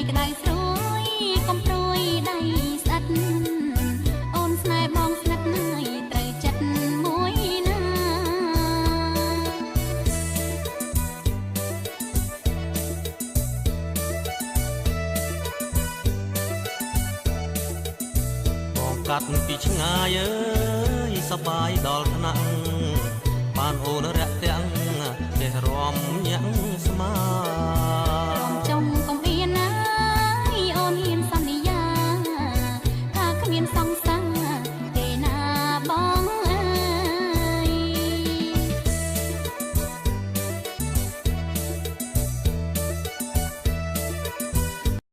យក្តៅស្រួយកុំព្រួយដៃស្អិតអូនស្នេហ៍បងស្និទ្ធហើយត្រូវចិត្តមួយណាបងកាត់ពីឆ្ងាយអើយសប្បាយដល់ថ្នាក់បានអូនរាក់ទាំងចេះរំញាក់ស្មា